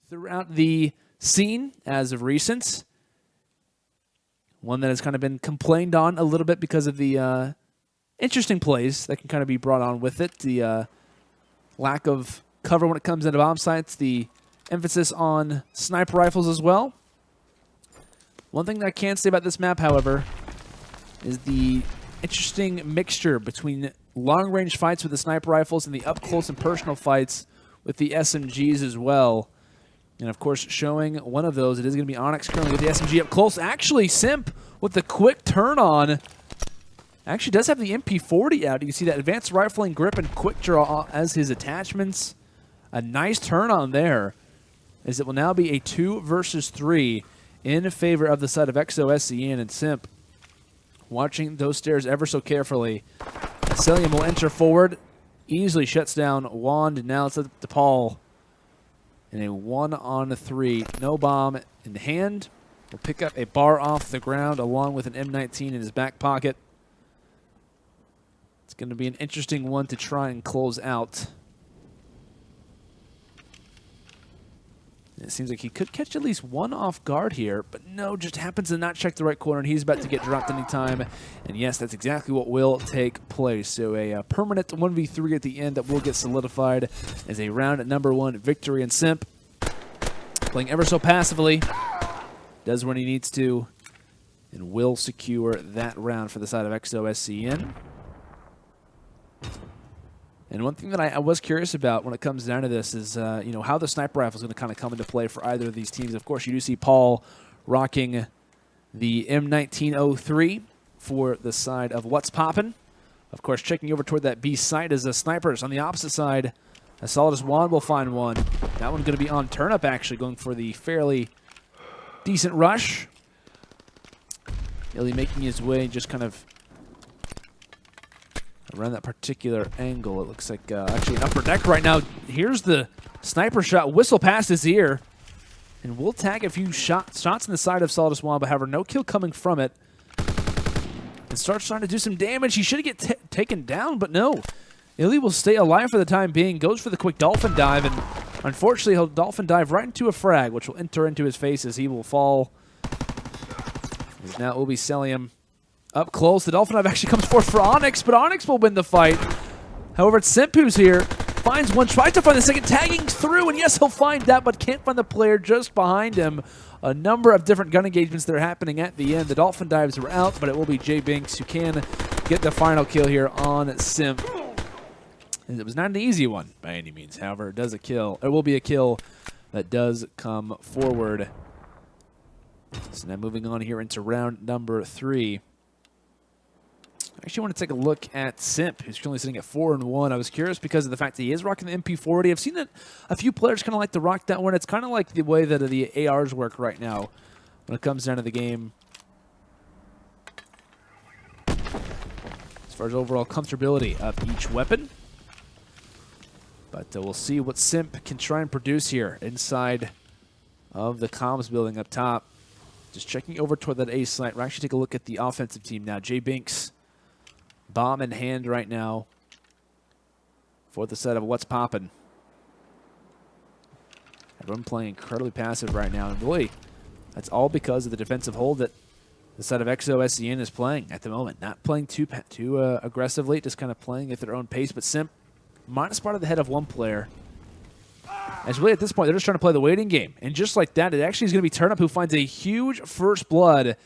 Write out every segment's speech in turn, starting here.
throughout the scene as of recent. One that has kind of been complained on a little bit because of the interesting plays that can kind of be brought on with it. The lack of cover when it comes into bomb sites. The emphasis on sniper rifles as well. One thing that I can say about this map, however, is the interesting mixture between long-range fights with the sniper rifles and the up-close and personal fights with the SMGs as well. And, of course, showing one of those, it is going to be Onyx currently with the SMG up close. Actually, Simp with the quick turn-on actually does have the MP40 out. You can see that advanced rifling, grip, and quick draw as his attachments. A nice turn-on there, as it will now be a 2 versus 3 in favor of the side of XOSZN, and Simp watching those stairs ever so carefully. Cellium will enter forward, easily shuts down Wand, and now it's up to Paul. In a 1-on-3, no bomb in hand. Will pick up a bar off the ground along with an M19 in his back pocket. It's going to be an interesting one to try and close out. It seems like he could catch at least one off guard here, but no, just happens to not check the right corner, and he's about to get dropped anytime. And yes, that's exactly what will take place. So a permanent 1v3 at the end that will get solidified as a round at #1 victory. And Simp, playing ever so passively, does what he needs to, and will secure that round for the side of XOSZN. And one thing that I was curious about when it comes down to this is, you know, how the sniper rifle is going to kind of come into play for either of these teams. Of course, you do see Paul rocking the M1903 for the side of What's Poppin'. Of course, checking over toward that B site is the snipers. On the opposite side, a SolidestWand will find one. That one's going to be on turn-up, actually, going for the fairly decent rush. iLLeY making his way just kind of around that particular angle. It looks like actually an upper deck right now. Here's the sniper shot, whistle past his ear, and we'll tag a few shots in the side of SolidestWand, but however, no kill coming from it. And starts trying to do some damage. He should get taken down, but no. iLLeY will stay alive for the time being, goes for the quick dolphin dive, and unfortunately he'll dolphin dive right into a frag, which will enter into his face as he will fall. As now it will be Cellium up close. The dolphin dive actually comes forth for Onyx, but Onyx will win the fight. However, it's Simp who's here. Finds one, tries to find the second, tagging through, and yes, he'll find that, but can't find the player just behind him. A number of different gun engagements that are happening at the end. The dolphin dives are out, but it will be JBinks who can get the final kill here on Simp. And it was not an easy one by any means. However, it will be a kill that does come forward. So now moving on here into round #3. I actually want to take a look at Simp, who's currently sitting at 4-1. I was curious because of the fact that he is rocking the MP40. I've seen that a few players kind of like to rock that one. It's kind of like the way that the ARs work right now when it comes down to the game. As far as overall comfortability of each weapon. But we'll see what Simp can try and produce here inside of the comms building up top. Just checking over toward that A site. We'll actually take a look at the offensive team now. JBinks, bomb in hand right now for the set of What's Poppin'. Everyone playing incredibly passive right now. And really, that's all because of the defensive hold that the set of XOSZN is playing at the moment. Not playing too aggressively, just kind of playing at their own pace. But Simp, minus part of the head of one player. As really at this point, they're just trying to play the waiting game. And just like that, it actually is going to be Turnup who finds a huge first blood.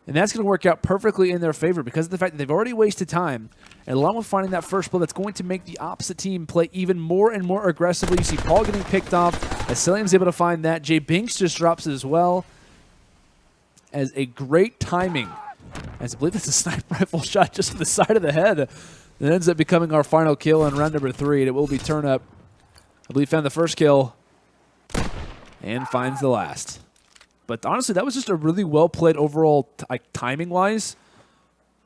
And that's going to work out perfectly in their favor because of the fact that they've already wasted time. And along with finding that first blood, that's going to make the opposite team play even more and more aggressively. You see Paul getting picked off as Cellium's able to find that. JBinks just drops it as well. As a great timing. As I believe it's a sniper rifle shot just to the side of the head. That ends up becoming our final kill in round #3. And it will be Turnup. I believe found the first kill and finds the last. But honestly, that was just a really well-played overall timing-wise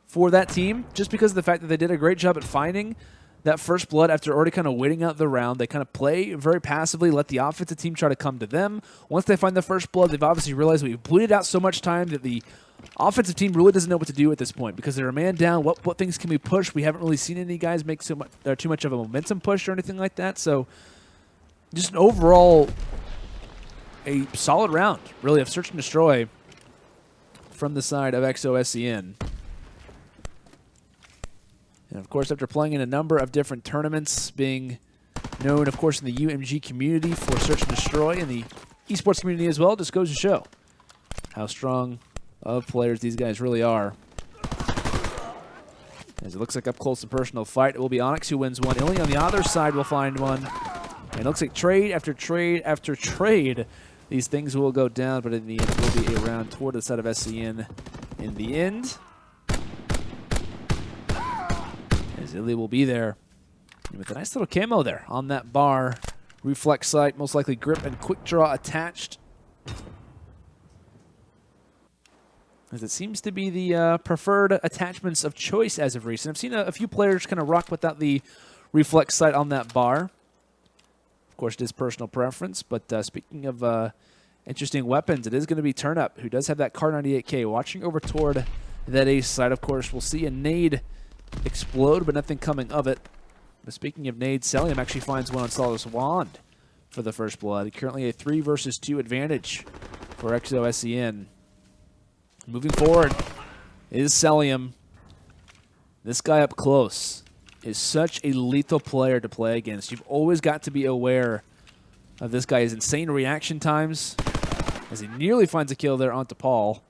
for that team, just because of the fact that they did a great job at finding that first blood after already kind of waiting out the round. They kind of play very passively, let the offensive team try to come to them. Once they find the first blood, they've obviously realized we've bleeded out so much time that the offensive team really doesn't know what to do at this point because they're a man down. What things can we push? We haven't really seen any guys make too much of a momentum push or anything like that. So just an overall a solid round, really, of search and destroy from the side of XOSZN. And, of course, after playing in a number of different tournaments, being known, of course, in the UMG community for search and destroy, and the esports community as well, just goes to show how strong of players these guys really are. As it looks like up close and personal fight, it will be Onyx who wins one. iLLeY on the other side will find one. And it looks like trade after trade after trade, these things will go down, but in the end, it will be a round toward the side of SCN in the end. As iLLeY will be there with a nice little camo there on that bar. Reflex sight, most likely grip and quick draw attached. As it seems to be the preferred attachments of choice as of recent. I've seen a few players kind of rock without the reflex sight on that bar. Of course, it is personal preference, but speaking of interesting weapons, it is going to be Turnup, who does have that Kar 98K. Watching over toward that ace side, of course, we'll see a nade explode, but nothing coming of it. But speaking of nades, Cellium actually finds one on SolidestWand for the first blood. Currently a 3 versus 2 advantage for XOSZN. Moving forward is Cellium. This guy up close is such a lethal player to play against. You've always got to be aware of this guy's insane reaction times, as he nearly finds a kill there onto Paul.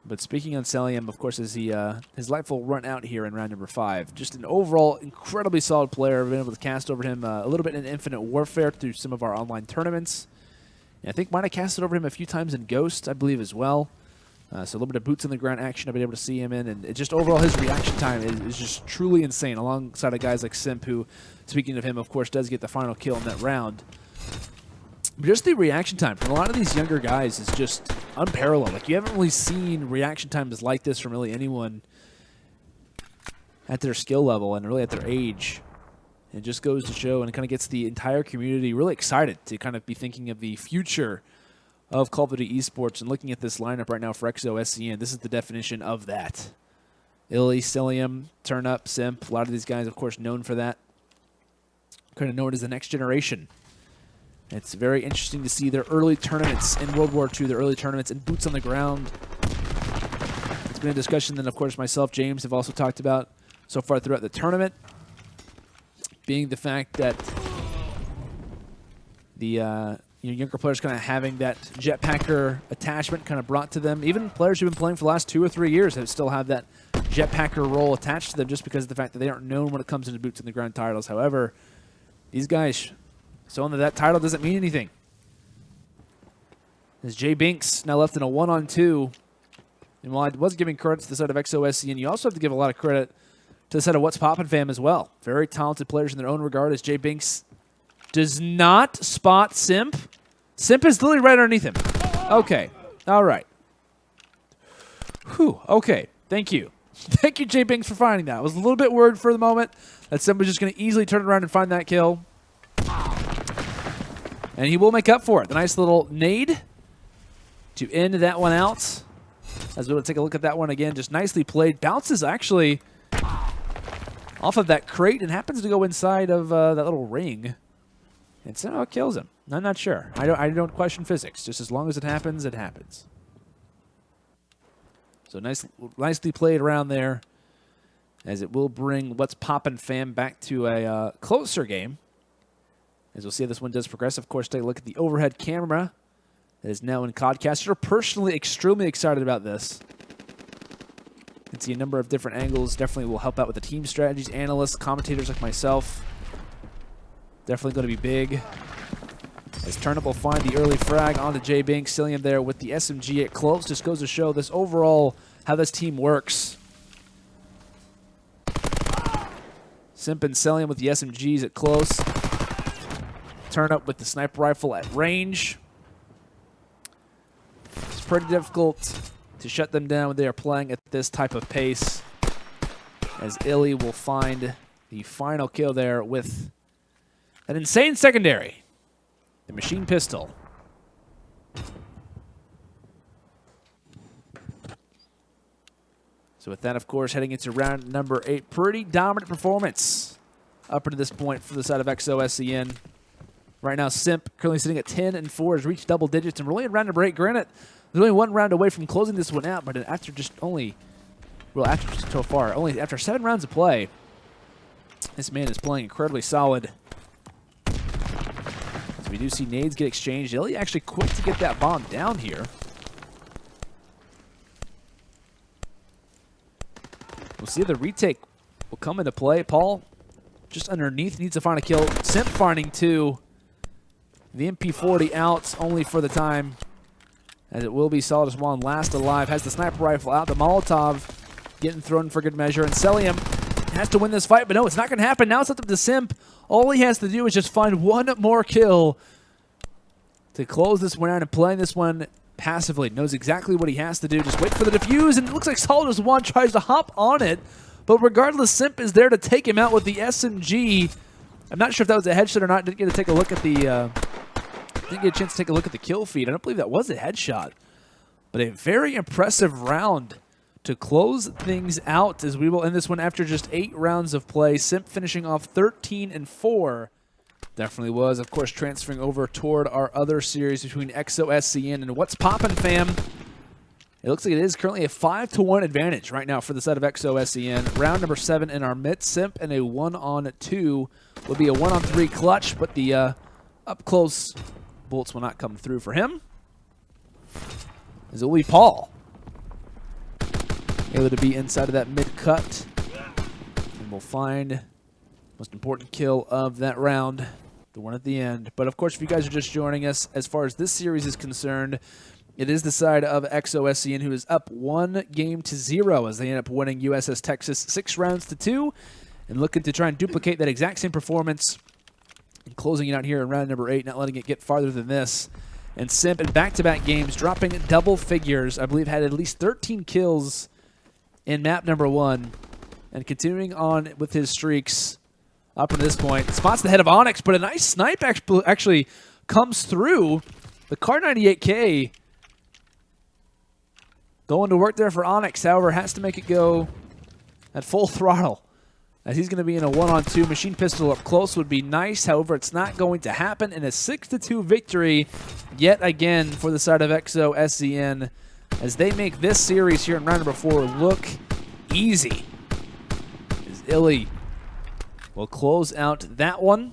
But speaking on Cellium, of course, as his life will run out here in round number 5. Just an overall incredibly solid player. I've been able to cast over him a little bit in Infinite Warfare through some of our online tournaments. And I think might have casted over him a few times in Ghost, I believe, as well. So a little bit of boots on the ground action I've been able to see him in. And it just overall, his reaction time is just truly insane, alongside of guys like Simp, who, speaking of him, of course, does get the final kill in that round. But just the reaction time from a lot of these younger guys is just unparalleled. Like, you haven't really seen reaction times like this from really anyone at their skill level and really at their age. It just goes to show, and it kind of gets the entire community really excited to kind of be thinking of the future of Call of Duty esports. And looking at this lineup right now for XOSZN, this is the definition of that. iLLeY, Cellium, Turnup, Simp, a lot of these guys, of course, known for that. Kind of known as the next generation. It's very interesting to see their early tournaments in World War II, their early tournaments and boots on the ground. It's been a discussion that, of course, myself, James, have also talked about so far throughout the tournament, being the fact that the younger players kind of having that jetpacker attachment kind of brought to them. Even players who've been playing for the last 2 or 3 years have still have that jetpacker role attached to them, just because of the fact that they aren't known when it comes into boots on the ground titles. However, these guys, so that title doesn't mean anything. As JBinks now left in a 1-on-2. And while I was giving credit to the side of XOSZN, you also have to give a lot of credit to the side of WATSPOPPINFAM as well. Very talented players in their own regard, as JBinks does not spot Simp. Simp is literally right underneath him. Okay. All right. Whew. Okay. Thank you. Thank you, JBinks, for finding that. I was a little bit worried for the moment that Simp was just going to easily turn around and find that kill. And he will make up for it. The nice little nade to end that one out. As we'll take a look at that one again. Just nicely played. Bounces actually off of that crate and happens to go inside of that little ring. And somehow it kills him. I'm not sure. I don't question physics. Just as long as it happens, it happens. So nicely played around there, as it will bring WATSPOPPINFAM back to a closer game. As we'll see how this one does progress. Of course, take a look at the overhead camera that is now in Codcaster. We're personally extremely excited about this. You can see a number of different angles. Definitely will help out with the team strategies. Analysts, commentators like myself. Definitely going to be big. As Turnup will find the early frag onto JBinks. Cellium there with the SMG at close. Just goes to show this overall, how this team works. Simp and Cellium with the SMGs at close. Turnup with the sniper rifle at range. It's pretty difficult to shut them down when they are playing at this type of pace. As iLLeY will find the final kill there with an insane secondary. The machine pistol. So with that, of course, heading into round number 8. Pretty dominant performance up to this point for the side of XOSZN. Right now, Simp currently sitting at 10-4, has reached double digits, and we're only in round number 8. Granted, there's only one round away from closing this one out, but after just only, well, after so far, only after 7 rounds of play, this man is playing incredibly solid. So we do see nades get exchanged. iLLeY actually quick to get that bomb down here. We'll see if the retake will come into play. Paul just underneath needs to find a kill. Simp finding 2. The MP40 out only for the time, as it will be SolidestWand last alive. Has the sniper rifle out. The Molotov getting thrown for good measure. And Cellium has to win this fight, but no, it's not going to happen. Now it's up to Simp. All he has to do is just find one more kill to close this one out, and playing this one passively. Knows exactly what he has to do. Just wait for the defuse, and it looks like SolidestWand tries to hop on it. But regardless, Simp is there to take him out with the SMG. I'm not sure if that was a headshot or not. Didn't get to take a look at the didn't get a chance to take a look at the kill feed. I don't believe that was a headshot. But a very impressive round to close things out, as we will end this one after just 8 rounds of play. Simp finishing off 13-4. Definitely was, of course, transferring over toward our other series between XOSZN and WATSPOPPINFAM. It looks like it is currently a 5-1 advantage right now for the side of XOSZN. Round number 7 in our midst. Simp and a 1-on-2 would be a 1-on-3 clutch, but the up close bullets will not come through for him. As it will be Paul able to be inside of that mid cut, and we'll find most important kill of that round, the one at the end. But of course, if you guys are just joining us, as far as this series is concerned, it is the side of XOSZN who is up 1-0 as they end up winning USS Texas 6-2 and looking to try and duplicate that exact same performance and closing it out here in round number 8, not letting it get farther than this. And Simp in back-to-back games, dropping double figures, I believe had at least 13 kills in map number 1, and continuing on with his streaks up to this point. Spots the head of Onyx, but a nice snipe actually comes through. The Kar 98K going to work there for Onyx, however, has to make it go at full throttle, as he's going to be in a 1-on-2. Machine pistol up close would be nice, however, it's not going to happen. In a 6-2 victory yet again for the side of XOSZN, as they make this series here in round number 4 look easy. As iLLeY will close out that one.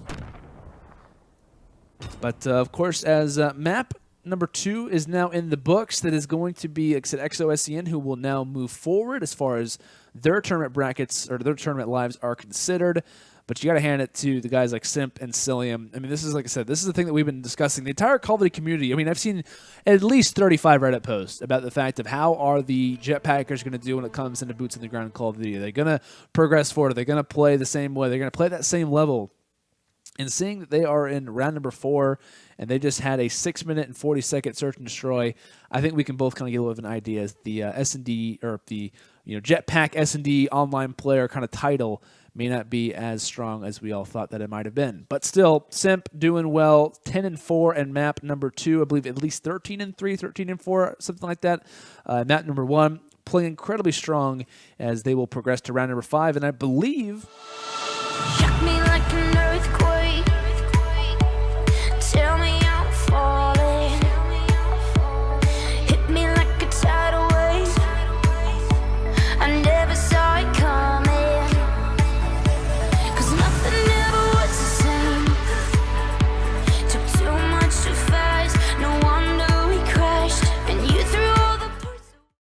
But of course, as map number 2 is now in the books, that is going to be XOSZN, who will now move forward as far as their tournament brackets or their tournament lives are considered. But you got to hand it to the guys like Simp and Cellium. I mean, this is, like I said, this is the thing that we've been discussing. The entire Call of Duty community, I mean, I've seen at least 35 Reddit posts about the fact of how are the Jetpackers going to do when it comes into boots on the ground in Call of Duty. Are they going to progress forward? Are they going to play the same way? They're going to play that same level. And seeing that they are in round number 4 and they just had a 6-minute and 40-second search and destroy, I think we can both kind of get a little bit of an idea as the S&D, or the Jetpack S&D online player kind of title may not be as strong as we all thought that it might have been. But still, Simp doing well, 10-4 in map number 2. I believe at least 13-3, 13-4, something like that. Map number 1 playing incredibly strong as they will progress to round number 5. And I believe